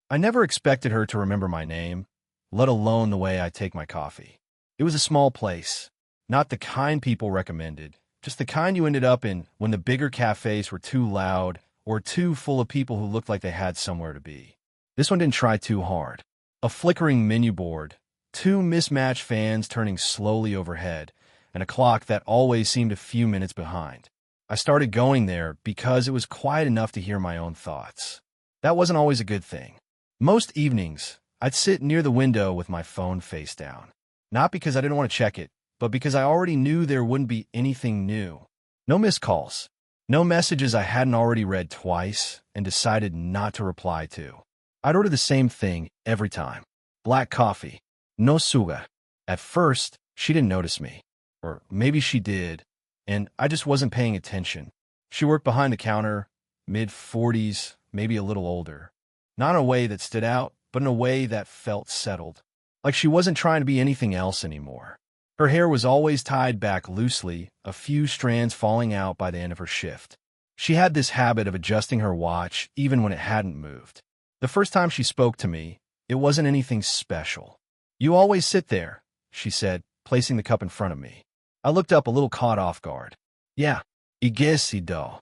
I never expected her to remember my name, let alone the way I take my coffee. It was a small place, not the kind people recommended, just the kind you ended up in when the bigger cafes were too loud or too full of people who looked like they had somewhere to be. This one didn't try too hard. A flickering menu board, two mismatched fans turning slowly overhead, and a clock that always seemed a few minutes behind. I started going there because it was quiet enough to hear my own thoughts. That wasn't always a good thing. Most evenings, I'd sit near the window with my phone face down. Not because I didn't want to check it, but because I already knew there wouldn't be anything new. No missed calls. No messages I hadn't already read twice and decided not to reply to. I'd order the same thing every time. Black coffee. No suga. At first, she didn't notice me. Or maybe she did, and I just wasn't paying attention. She worked behind the counter, mid-40s, maybe a little older. Not in a way that stood out, but in a way that felt settled. Like she wasn't trying to be anything else anymore. Her hair was always tied back loosely, a few strands falling out by the end of her shift. She had this habit of adjusting her watch even when it hadn't moved. The first time she spoke to me, it wasn't anything special. "You always sit there," she said, placing the cup in front of me. I looked up a little caught off guard. "Yeah, I guess I do."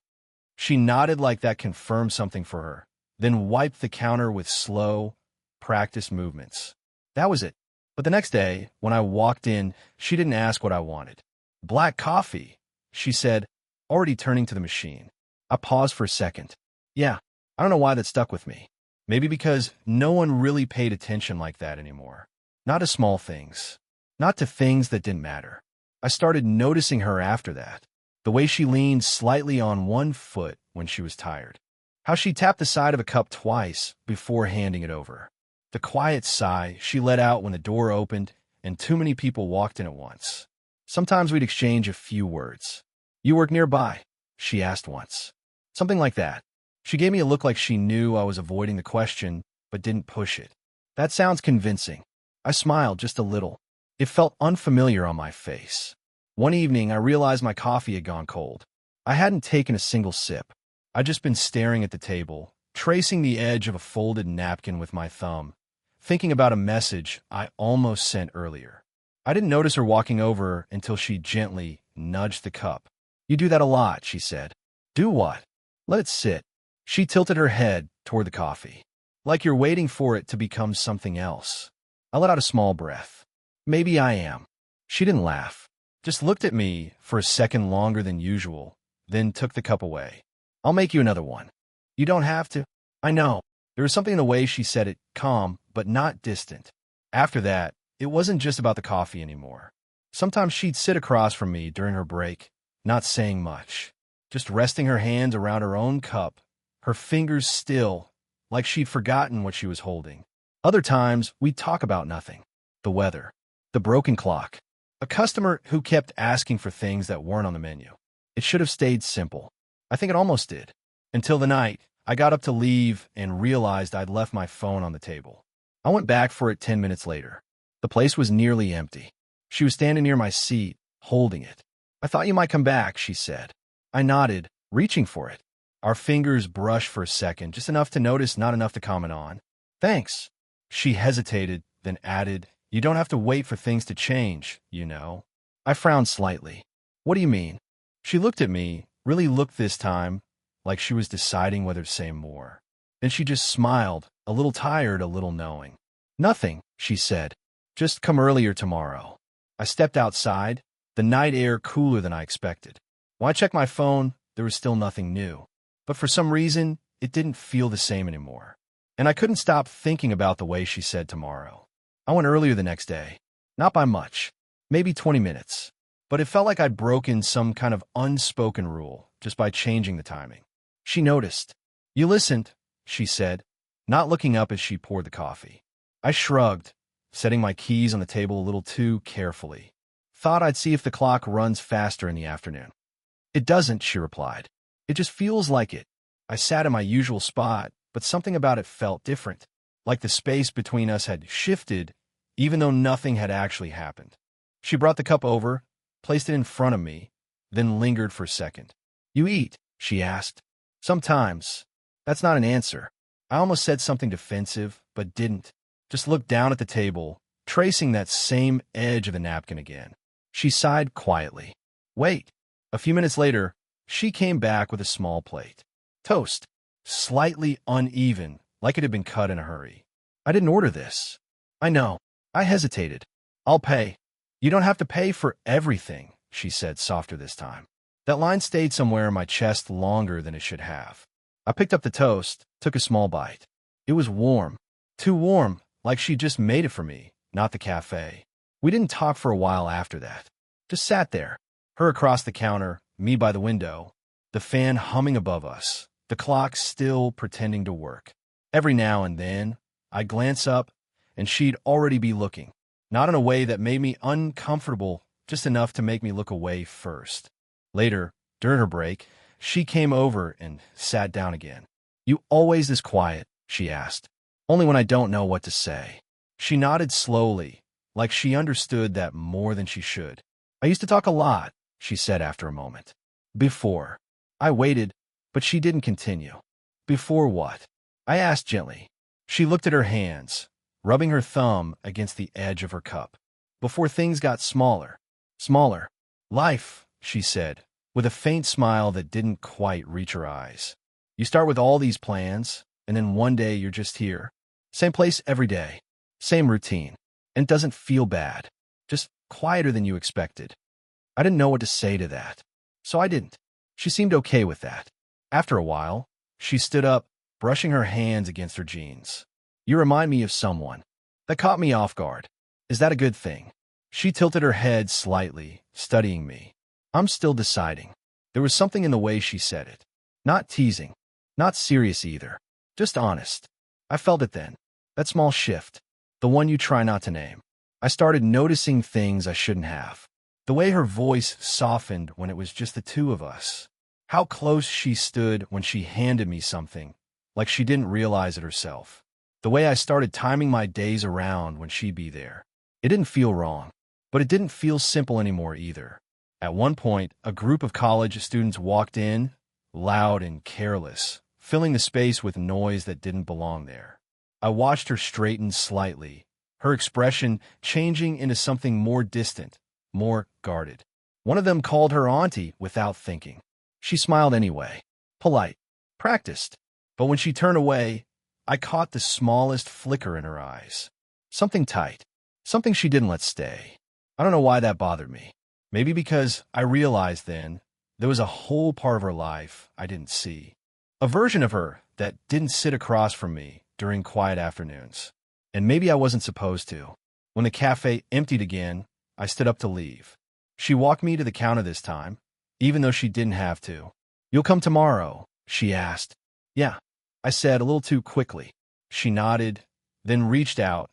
She nodded like that confirmed something for her, then wiped the counter with slow, practiced movements. That was it. But the next day, when I walked in, she didn't ask what I wanted. "Black coffee," she said, already turning to the machine. I paused for a second. Yeah, I don't know why that stuck with me. Maybe because no one really paid attention like that anymore. Not to small things. Not to things that didn't matter. I started noticing her after that. The way she leaned slightly on one foot when she was tired. How she tapped the side of a cup twice before handing it over. The quiet sigh she let out when the door opened and too many people walked in at once. Sometimes we'd exchange a few words. "You work nearby?" she asked once. Something like that. She gave me a look like she knew I was avoiding the question, but didn't push it. That sounds convincing. I smiled just a little. It felt unfamiliar on my face. One evening, I realized my coffee had gone cold. I hadn't taken a single sip. I'd just been staring at the table, tracing the edge of a folded napkin with my thumb, thinking about a message I almost sent earlier. I didn't notice her walking over until she gently nudged the cup. "You do that a lot," she said. "Do what?" "Let it sit." She tilted her head toward the coffee. "Like you're waiting for it to become something else." I let out a small breath. "Maybe I am." She didn't laugh, just looked at me for a second longer than usual, then took the cup away. "I'll make you another one." "You don't have to." "I know." There was something in the way she said it, calm, but not distant. After that, it wasn't just about the coffee anymore. Sometimes she'd sit across from me during her break, not saying much, just resting her hands around her own cup, her fingers still, like she'd forgotten what she was holding. Other times, we'd talk about nothing. The weather. The broken clock. A customer who kept asking for things that weren't on the menu. It should have stayed simple. I think it almost did. Until the night, I got up to leave and realized I'd left my phone on the table. I went back for it 10 minutes later. The place was nearly empty. She was standing near my seat, holding it. "I thought you might come back," she said. I nodded, reaching for it. Our fingers brushed for a second, just enough to notice, not enough to comment on. "Thanks." She hesitated, then added, "You don't have to wait for things to change, you know." I frowned slightly. "What do you mean?" She looked at me, really looked this time, like she was deciding whether to say more. Then she just smiled, a little tired, a little knowing. "Nothing," she said. "Just come earlier tomorrow." I stepped outside, the night air cooler than I expected. When I checked my phone, there was still nothing new. But for some reason, it didn't feel the same anymore. And I couldn't stop thinking about the way she said tomorrow. I went earlier the next day. Not by much. Maybe 20 minutes. But it felt like I'd broken some kind of unspoken rule just by changing the timing. She noticed. "You listened," she said, not looking up as she poured the coffee. I shrugged, setting my keys on the table a little too carefully. "Thought I'd see if the clock runs faster in the afternoon." "It doesn't," she replied. "It just feels like it." I sat in my usual spot, but something about it felt different, like the space between us had shifted, even though nothing had actually happened. She brought the cup over, placed it in front of me, then lingered for a second. "You eat?" she asked. "Sometimes." That's not an answer. I almost said something defensive, but didn't. Just looked down at the table, tracing that same edge of the napkin again. She sighed quietly. Wait. A few minutes later, she came back with a small plate. Toast. Slightly uneven, like it had been cut in a hurry. I didn't order this. I know. I hesitated. I'll pay. You don't have to pay for everything, she said, softer this time. That line stayed somewhere in my chest longer than it should have. I picked up the toast, took a small bite. It was warm. Too warm, like she just made it for me, not the cafe. We didn't talk for a while after that. Just sat there. Her across the counter, me by the window, the fan humming above us, the clock still pretending to work. Every now and then, I'd glance up, and she'd already be looking. Not in a way that made me uncomfortable, just enough to make me look away first. Later, during her break, she came over and sat down again. You always this quiet, she asked. Only when I don't know what to say. She nodded slowly, like she understood that more than she should. I used to talk a lot, she said after a moment. Before. I waited, but she didn't continue. Before what? I asked gently. She looked at her hands, rubbing her thumb against the edge of her cup. Before things got smaller. Smaller. Life, she said, with a faint smile that didn't quite reach her eyes. You start with all these plans, and then one day you're just here. Same place every day. Same routine. And it doesn't feel bad. Just quieter than you expected. I didn't know what to say to that. So I didn't. She seemed okay with that. After a while, she stood up, brushing her hands against her jeans. You remind me of someone. That caught me off guard. Is that a good thing? She tilted her head slightly, studying me. I'm still deciding. There was something in the way she said it. Not teasing. Not serious either. Just honest. I felt it then. That small shift. The one you try not to name. I started noticing things I shouldn't have. The way her voice softened when it was just the two of us. How close she stood when she handed me something, like she didn't realize it herself. The way I started timing my days around when she'd be there. It didn't feel wrong, but it didn't feel simple anymore either. At one point, a group of college students walked in, loud and careless, filling the space with noise that didn't belong there. I watched her straighten slightly, her expression changing into something more distant, more guarded. One of them called her auntie without thinking. She smiled anyway. Polite. Practiced. But when she turned away, I caught the smallest flicker in her eyes. Something tight. Something she didn't let stay. I don't know why that bothered me. Maybe because I realized then there was a whole part of her life I didn't see. A version of her that didn't sit across from me during quiet afternoons. And maybe I wasn't supposed to. When the cafe emptied again, I stood up to leave. She walked me to the counter this time, even though she didn't have to. You'll come tomorrow, she asked. Yeah, I said a little too quickly. She nodded, then reached out,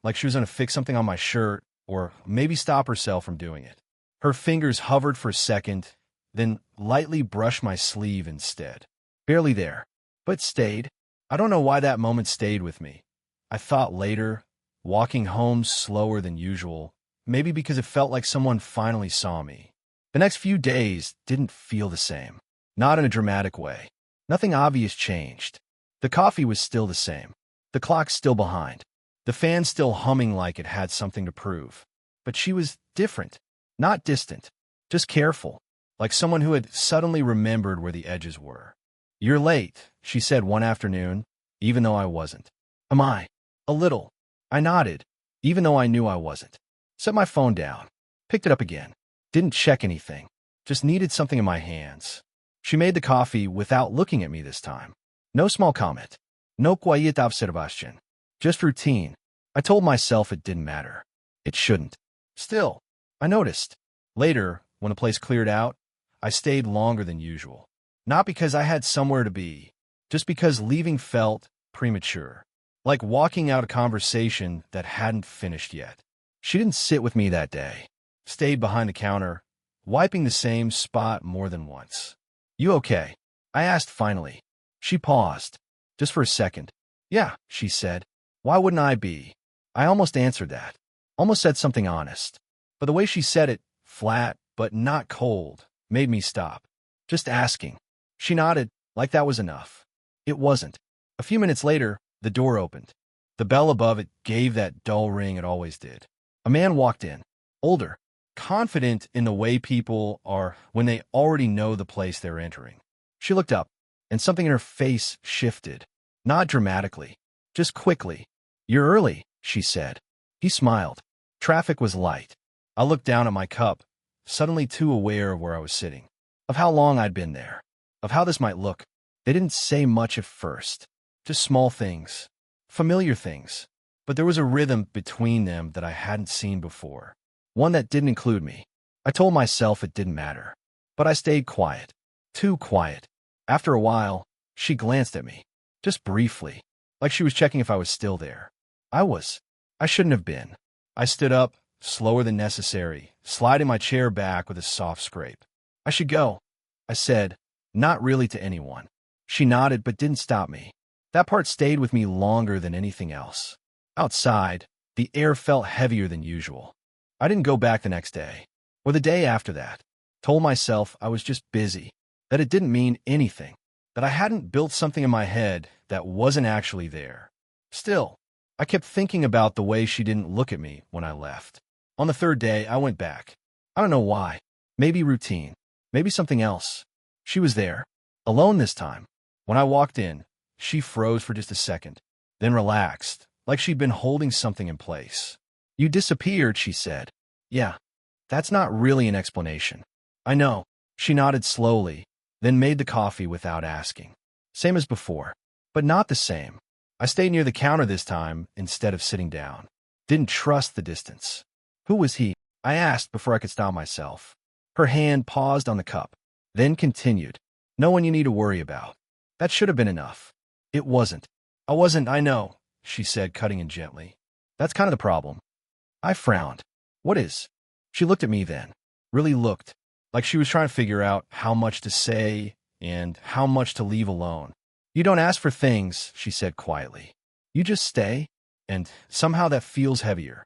like she was going to fix something on my shirt or maybe stop herself from doing it. Her fingers hovered for a second, then lightly brushed my sleeve instead. Barely there, but stayed. I don't know why that moment stayed with me. I thought later, walking home slower than usual, maybe because it felt like someone finally saw me. The next few days didn't feel the same. Not in a dramatic way. Nothing obvious changed. The coffee was still the same. The clock still behind. The fan still humming like it had something to prove. But she was different. Not distant. Just careful. Like someone who had suddenly remembered where the edges were. You're late, she said one afternoon, even though I wasn't. Am I? A little. I nodded, even though I knew I wasn't. Set my phone down. Picked it up again. Didn't check anything. Just needed something in my hands. She made the coffee without looking at me this time. No small comment. No quiet observation. Just routine. I told myself it didn't matter. It shouldn't. Still, I noticed. Later, when the place cleared out, I stayed longer than usual. Not because I had somewhere to be, just because leaving felt premature. Like walking out a conversation that hadn't finished yet. She didn't sit with me that day. Stayed behind the counter, wiping the same spot more than once. You okay? I asked finally. She paused, just for a second. Yeah, she said. Why wouldn't I be? I almost answered that. Almost said something honest. But the way she said it, flat but not cold, made me stop. Just asking. She nodded, like that was enough. It wasn't. A few minutes later, the door opened. The bell above it gave that dull ring it always did. A man walked in, older, confident in the way people are when they already know the place they're entering. She looked up, and something in her face shifted. Not dramatically, just quickly. "You're early," she said. He smiled. Traffic was light. I looked down at my cup, suddenly too aware of where I was sitting, of how long I'd been there, of how this might look. They didn't say much at first, just small things, familiar things, but there was a rhythm between them that I hadn't seen before, one that didn't include me. I told myself it didn't matter, but I stayed quiet, too quiet. After a while, she glanced at me, just briefly, like she was checking if I was still there. I was. I shouldn't have been. I stood up, slower than necessary, sliding my chair back with a soft scrape. "I should go," I said, not really to anyone. She nodded but didn't stop me. That part stayed with me longer than anything else. Outside, the air felt heavier than usual. I didn't go back the next day, or the day after that. Told myself I was just busy, that it didn't mean anything, that I hadn't built something in my head that wasn't actually there. Still, I kept thinking about the way she didn't look at me when I left. On the third day, I went back. I don't know why. Maybe routine. Maybe something else. She was there, alone this time. When I walked in, she froze for just a second, then relaxed, like she'd been holding something in place. "You disappeared," she said. "Yeah, that's not really an explanation." "I know." She nodded slowly, then made the coffee without asking. Same as before, but not the same. I stayed near the counter this time instead of sitting down. Didn't trust the distance. "Who was he?" I asked before I could stop myself. Her hand paused on the cup, then continued. "No one you need to worry about." That should have been enough. It wasn't. I know," she said, cutting in gently. "That's kind of the problem." I frowned. "What is?" She looked at me then. Really looked, like she was trying to figure out how much to say and how much to leave alone. "You don't ask for things," she said quietly. "You just stay, and somehow that feels heavier."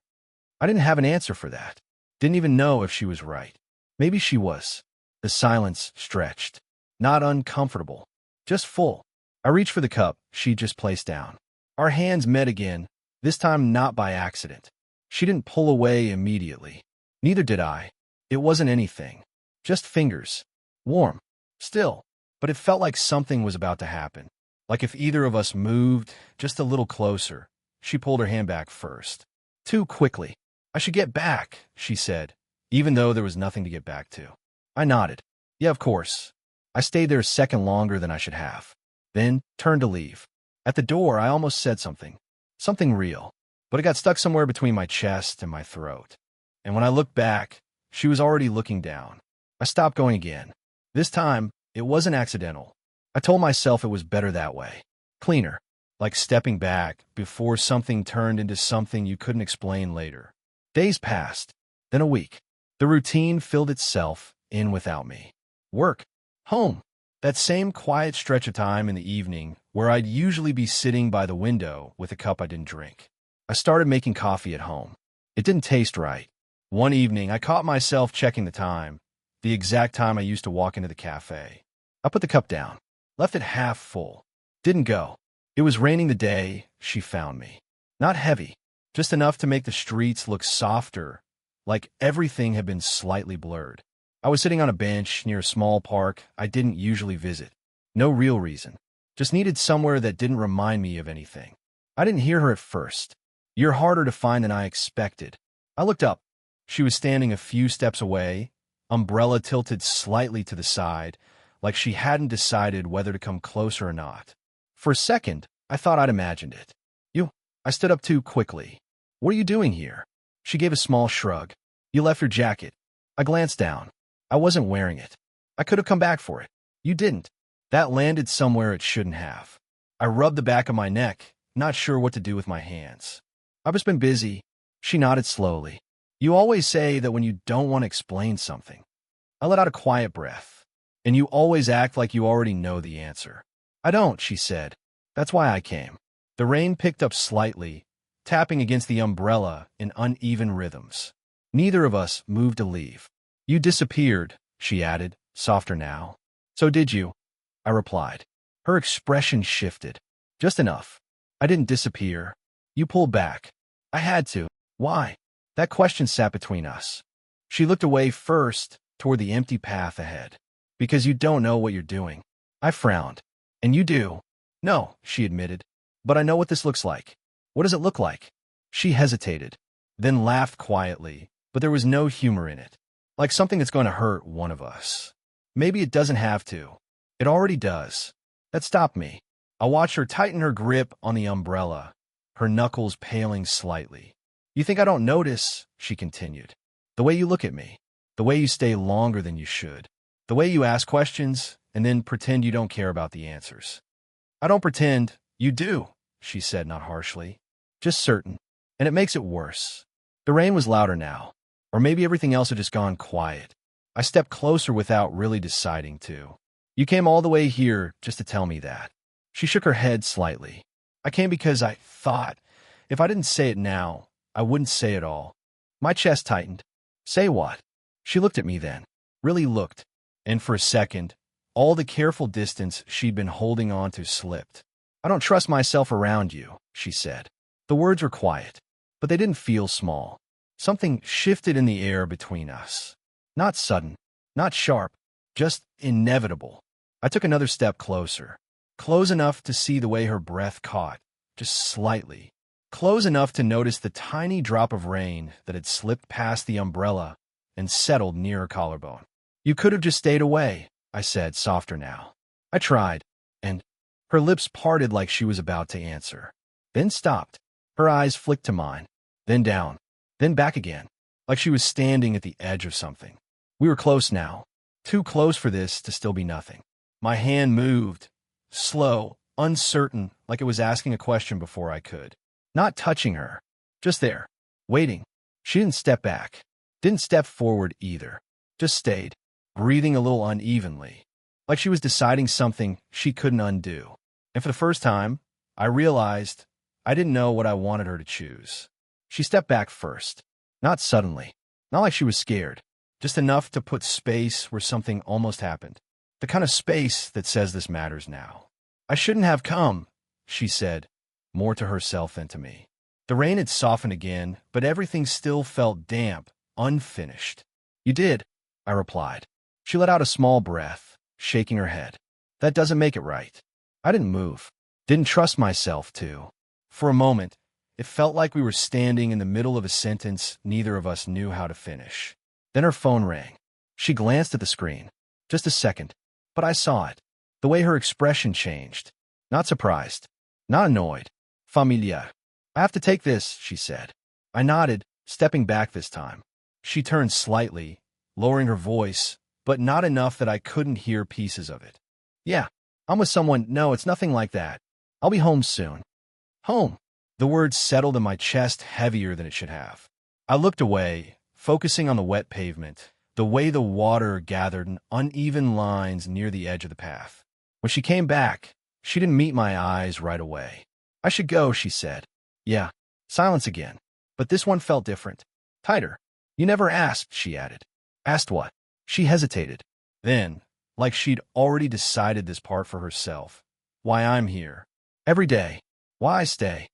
I didn't have an answer for that. Didn't even know if she was right. Maybe she was. The silence stretched. Not uncomfortable, just full. I reached for the cup she just placed down. Our hands met again, this time not by accident. She didn't pull away immediately. Neither did I. It wasn't anything. Just fingers. Warm. Still. But it felt like something was about to happen. Like if either of us moved just a little closer. She pulled her hand back first. Too quickly. "I should get back," she said, even though there was nothing to get back to. I nodded. "Yeah, of course." I stayed there a second longer than I should have, then turned to leave. At the door, I almost said something. Something real. But it got stuck somewhere between my chest and my throat. And when I looked back, she was already looking down. I stopped going again. This time, it wasn't accidental. I told myself it was better that way. Cleaner. Like stepping back before something turned into something you couldn't explain later. Days passed. Then a week. The routine filled itself in without me. Work. Home. That same quiet stretch of time in the evening where I'd usually be sitting by the window with a cup I didn't drink. I started making coffee at home. It didn't taste right. One evening, I caught myself checking the time, the exact time I used to walk into the cafe. I put the cup down, left it half full. Didn't go. It was raining the day she found me. Not heavy, just enough to make the streets look softer, like everything had been slightly blurred. I was sitting on a bench near a small park I didn't usually visit. No real reason. Just needed somewhere that didn't remind me of anything. I didn't hear her at first. "You're harder to find than I expected." I looked up. She was standing a few steps away, umbrella tilted slightly to the side, like she hadn't decided whether to come closer or not. For a second, I thought I'd imagined it. "You?" I stood up too quickly. "What are you doing here?" She gave a small shrug. "You left your jacket." I glanced down. I wasn't wearing it. I could have come back for it. You didn't. That landed somewhere it shouldn't have. I rubbed the back of my neck, not sure what to do with my hands. "I've just been busy." She nodded slowly. "You always say that when you don't want to explain something." I let out a quiet breath. "And you always act like you already know the answer." "I don't," she said. "That's why I came." The rain picked up slightly, tapping against the umbrella in uneven rhythms. Neither of us moved to leave. "You disappeared," she added, softer now. "So did you," I replied. Her expression shifted. Just enough. I didn't disappear. You pulled back. I had to. Why? That question sat between us. She looked away first, toward the empty path ahead. Because you don't know what you're doing. I frowned. And you do. No, she admitted. But I know what this looks like. What does it look like? She hesitated, then laughed quietly, but there was no humor in it. Like something that's going to hurt one of us. Maybe it doesn't have to. It already does. That stopped me. I watched her tighten her grip on the umbrella, her knuckles paling slightly. You think I don't notice, she continued. The way you look at me. The way you stay longer than you should. The way you ask questions and then pretend you don't care about the answers. I don't pretend. You do, she said not harshly. Just certain. And it makes it worse. The rain was louder now. Or maybe everything else had just gone quiet. I stepped closer without really deciding to. You came all the way here just to tell me that. She shook her head slightly. I came because I thought, if I didn't say it now, I wouldn't say it all. My chest tightened. Say what? She looked at me then. Really looked. And for a second, all the careful distance she'd been holding on to slipped. I don't trust myself around you, she said. The words were quiet, but they didn't feel small. Something shifted in the air between us. Not sudden, not sharp, just inevitable. I took another step closer. Close enough to see the way her breath caught, just slightly. Close enough to notice the tiny drop of rain that had slipped past the umbrella and settled near her collarbone. You could have just stayed away, I said, softer now. I tried, and her lips parted like she was about to answer. Then stopped. Her eyes flicked to mine, then down, then back again, like she was standing at the edge of something. We were close now, too close for this to still be nothing. My hand moved, slow, uncertain, like it was asking a question before I could. Not touching her, just there, waiting. She didn't step back, didn't step forward either, just stayed, breathing a little unevenly, like she was deciding something she couldn't undo. And for the first time, I realized I didn't know what I wanted her to choose. She stepped back first, not suddenly, not like she was scared, just enough to put space where something almost happened. The kind of space that says this matters now. I shouldn't have come, she said, more to herself than to me. The rain had softened again, but everything still felt damp, unfinished. You did, I replied. She let out a small breath, shaking her head. That doesn't make it right. I didn't move, didn't trust myself to. For a moment, it felt like we were standing in the middle of a sentence neither of us knew how to finish. Then her phone rang. She glanced at the screen. Just a second, but I saw it. The way her expression changed. Not surprised, not annoyed. Familiar. I have to take this, she said. I nodded, stepping back this time. She turned slightly, lowering her voice, but not enough that I couldn't hear pieces of it. Yeah, I'm with someone. No, it's nothing like that. I'll be home soon. Home. The word settled in my chest heavier than it should have. I looked away, focusing on the wet pavement, the way the water gathered in uneven lines near the edge of the path. When she came back, she didn't meet my eyes right away. I should go, she said. Yeah. Silence again. But this one felt different. Tighter. You never asked, she added. Asked what? She hesitated. Then, like she'd already decided this part for herself, why I'm here. Every day. Why I stay.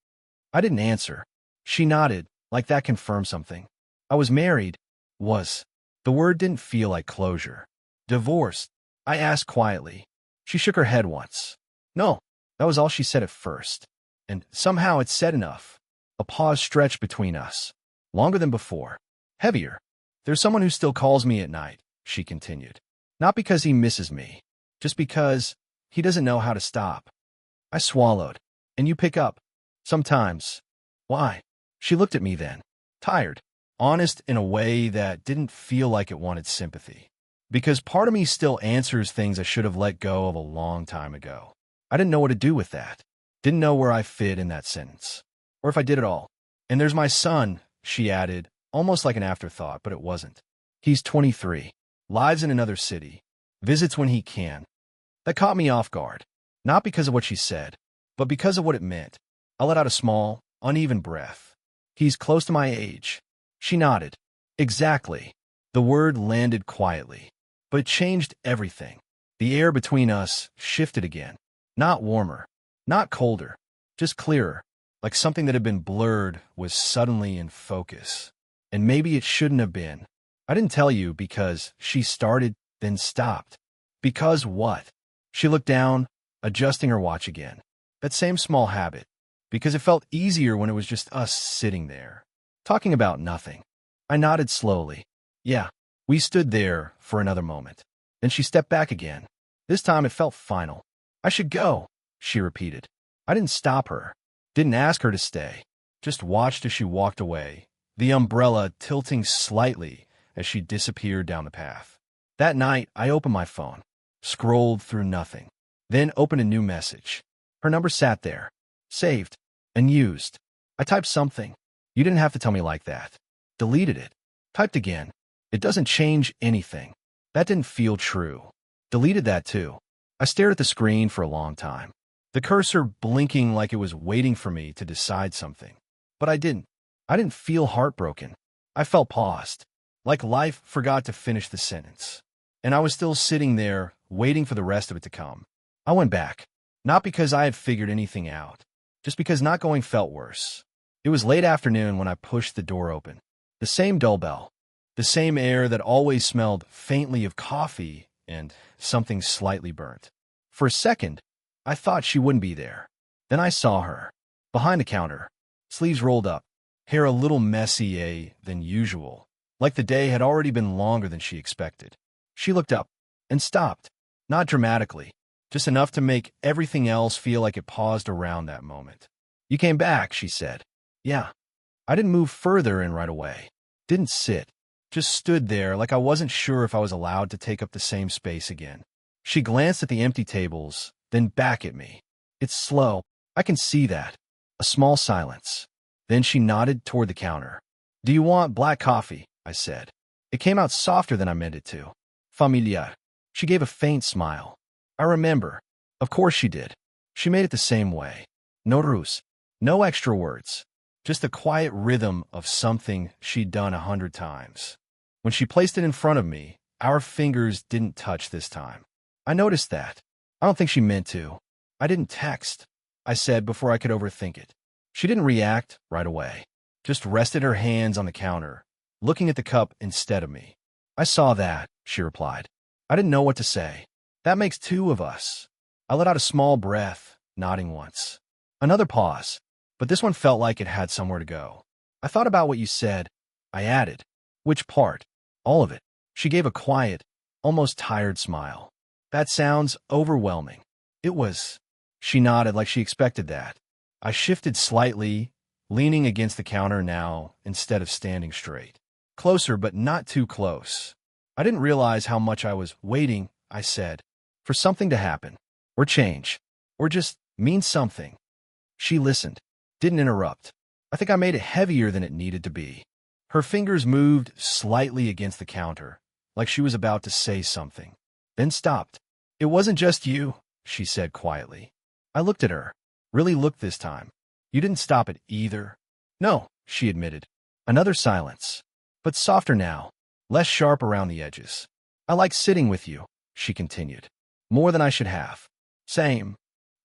I didn't answer. She nodded, like that confirmed something. I was married. Was. The word didn't feel like closure. Divorced. I asked quietly. She shook her head once. No. That was all she said at first. And somehow it said enough. A pause stretched between us. Longer than before. Heavier. There's someone who still calls me at night, she continued. Not because he misses me. Just because he doesn't know how to stop. I swallowed. And you pick up. Sometimes. Why? She looked at me then. Tired. Honest in a way that didn't feel like it wanted sympathy. Because part of me still answers things I should have let go of a long time ago. I didn't know what to do with that. Didn't know where I fit in that sentence. Or if I did at all. And there's my son, she added, almost like an afterthought, but it wasn't. He's 23. Lives in another city. Visits when he can. That caught me off guard. Not because of what she said, but because of what it meant. I let out a small, uneven breath. He's close to my age. She nodded. Exactly. The word landed quietly. But it changed everything. The air between us shifted again. Not warmer. Not colder. just clearer, like something that had been blurred was suddenly in focus. And maybe it shouldn't have been. I didn't tell you because she started, then stopped. Because what? She looked down, adjusting her watch again. That same small habit. Because it felt easier when it was just us sitting there, talking about nothing. I nodded slowly. Yeah. We stood there for another moment. Then she stepped back again. This time it felt final. I should go, she repeated. I didn't stop her. Didn't ask her to stay. Just watched as she walked away, the umbrella tilting slightly as she disappeared down the path. That night, I opened my phone, scrolled through nothing, then opened a new message. Her number sat there, saved, and used. I typed something. You didn't have to tell me like that. Deleted it. Typed again. It doesn't change anything. That didn't feel true. Deleted that too. I stared at the screen for a long time, the cursor blinking like it was waiting for me to decide something. But I didn't. I didn't feel heartbroken. I felt paused, like life forgot to finish the sentence. And I was still sitting there, waiting for the rest of it to come. I went back, not because I had figured anything out, just because not going felt worse. It was late afternoon when I pushed the door open. The same dull bell, the same air that always smelled faintly of coffee and something slightly burnt. For a second, I thought she wouldn't be there. Then I saw her, behind the counter, sleeves rolled up, hair a little messier than usual, like the day had already been longer than she expected. She looked up and stopped, not dramatically, just enough to make everything else feel like it paused around that moment. You came back, she said. Yeah. I didn't move further in right away. Didn't sit. Just stood there like I wasn't sure if I was allowed to take up the same space again. She glanced at the empty tables, then back at me. It's slow. I can see that. A small silence. Then she nodded toward the counter. Do you want black coffee? I said. It came out softer than I meant it to. Familiar. She gave a faint smile. I remember. Of course she did. She made it the same way. No ruse. No extra words. Just the quiet rhythm of something she'd done 100 times. When she placed it in front of me, our fingers didn't touch this time. I noticed that. I don't think she meant to. I didn't text, I said before I could overthink it. She didn't react right away. Just rested her hands on the counter, looking at the cup instead of me. I saw that, she replied. I didn't know what to say. That makes two of us. I let out a small breath, nodding once. Another pause. But this one felt like it had somewhere to go. I thought about what you said. I added. Which part? All of it. She gave a quiet, almost tired smile. That sounds overwhelming. It was. She nodded like she expected that. I shifted slightly, leaning against the counter now instead of standing straight. Closer, but not too close. I didn't realize how much I was waiting, I said, for something to happen, or change, or just mean something. She listened. Didn't interrupt. I think I made it heavier than it needed to be. Her fingers moved slightly against the counter, like she was about to say something, then stopped. It wasn't just you, she said quietly. I looked at her. Really looked this time. You didn't stop it either. No, she admitted. Another silence. But softer now, less sharp around the edges. I like sitting with you, she continued. More than I should have. Same.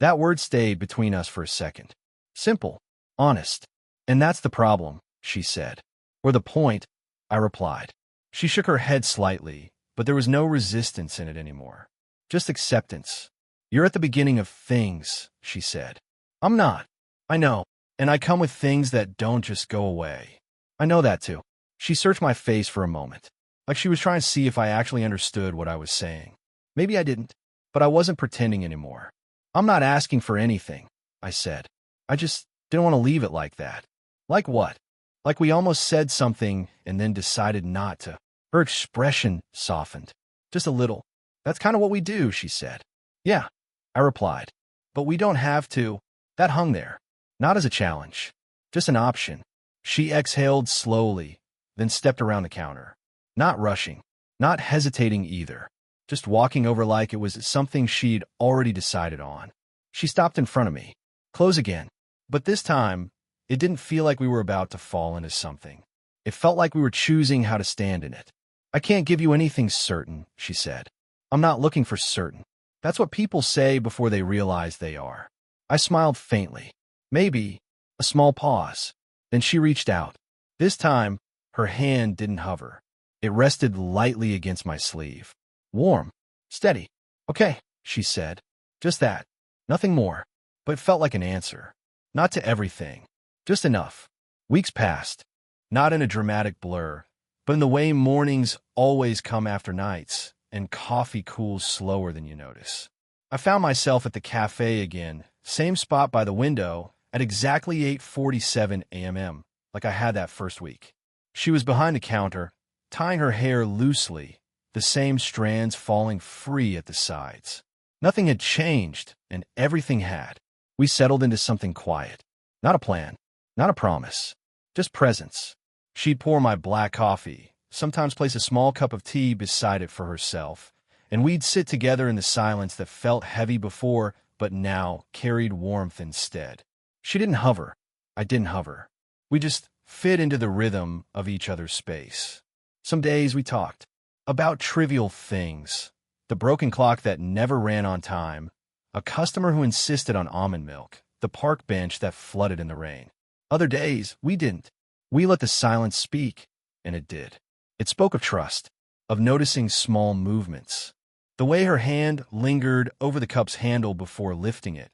That word stayed between us for a second. Simple. Honest. And that's the problem, she said. Or the point, I replied. She shook her head slightly, but there was no resistance in it anymore. Just acceptance. You're at the beginning of things, she said. I'm not. I know. And I come with things that don't just go away. I know that too. She searched my face for a moment, like she was trying to see if I actually understood what I was saying. Maybe I didn't, but I wasn't pretending anymore. I'm not asking for anything, I said. I just didn't want to leave it like that. Like what? Like we almost said something and then decided not to. Her expression softened. Just a little. That's kind of what we do, she said. Yeah, I replied. But we don't have to. That hung there. Not as a challenge. Just an option. She exhaled slowly, then stepped around the counter. Not rushing. Not hesitating either. Just walking over like it was something she'd already decided on. She stopped in front of me. Close again. But this time, it didn't feel like we were about to fall into something. It felt like we were choosing how to stand in it. I can't give you anything certain, she said. I'm not looking for certain. That's what people say before they realize they are. I smiled faintly. Maybe. A small pause. Then she reached out. This time, her hand didn't hover. It rested lightly against my sleeve. Warm. Steady. Okay, she said. Just that. Nothing more. But it felt like an answer. Not to everything. Just enough. Weeks passed. Not in a dramatic blur, but in the way mornings always come after nights, and coffee cools slower than you notice. I found myself at the cafe again, same spot by the window, at exactly 8:47 a.m., like I had that first week. She was behind the counter, tying her hair loosely, the same strands falling free at the sides. Nothing had changed, and everything had. We settled into something quiet. Not a plan, not a promise, just presence. She'd pour my black coffee, sometimes place a small cup of tea beside it for herself, and we'd sit together in the silence that felt heavy before, but now carried warmth instead. She didn't hover. I didn't hover. We just fit into the rhythm of each other's space. Some days we talked about trivial things, the broken clock that never ran on time, a customer who insisted on almond milk, the park bench that flooded in the rain. Other days, we didn't. We let the silence speak, and it did. It spoke of trust, of noticing small movements. The way her hand lingered over the cup's handle before lifting it,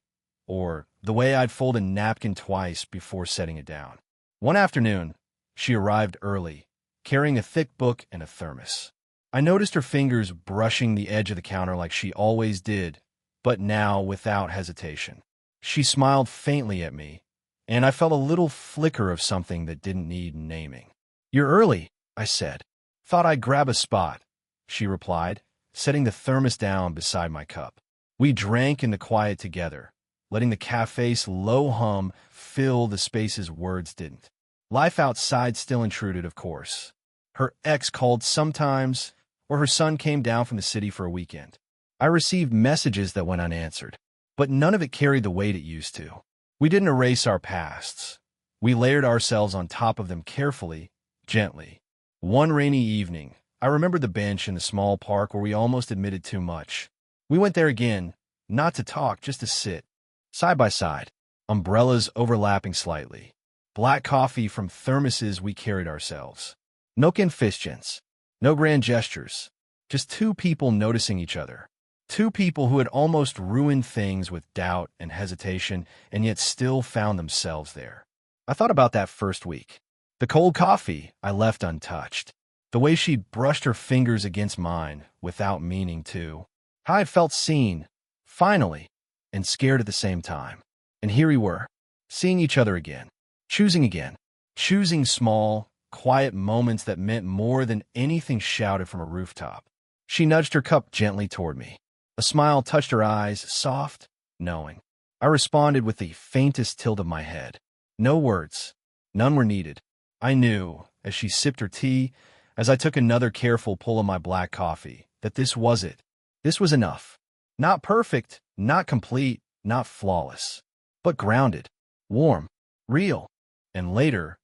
or the way I'd fold a napkin twice before setting it down. One afternoon, she arrived early, carrying a thick book and a thermos. I noticed her fingers brushing the edge of the counter like she always did, but now without hesitation. She smiled faintly at me, and I felt a little flicker of something that didn't need naming. "You're early," I said. "Thought I'd grab a spot," she replied, setting the thermos down beside my cup. We drank in the quiet together, letting the cafe's low hum fill the spaces words didn't. Life outside still intruded, of course. Her ex called sometimes, or her son came down from the city for a weekend. I received messages that went unanswered, but none of it carried the weight it used to. We didn't erase our pasts. We layered ourselves on top of them carefully, gently. One rainy evening, I remembered the bench in the small park where we almost admitted too much. We went there again, not to talk, just to sit. Side by side, umbrellas overlapping slightly. Black coffee from thermoses we carried ourselves. Milk in fistchens. No grand gestures. Just two people noticing each other. Two people who had almost ruined things with doubt and hesitation, and yet still found themselves there. I thought about that first week. The cold coffee I left untouched. The way she brushed her fingers against mine, without meaning to. How I felt seen, finally, and scared at the same time. And here we were, seeing each other again. Choosing small, quiet moments that meant more than anything shouted from a rooftop. She nudged her cup gently toward me. A smile touched her eyes, soft, knowing. I responded with the faintest tilt of my head. No words. None were needed. I knew, as she sipped her tea, as I took another careful pull of my black coffee, that this was it. This was enough. Not perfect, not complete, not flawless, but grounded, warm, real. And later,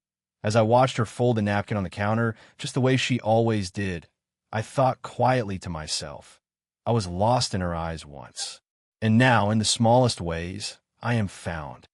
as I watched her fold the napkin on the counter, just the way she always did, I thought quietly to myself, I was lost in her eyes once. And now, in the smallest ways, I am found.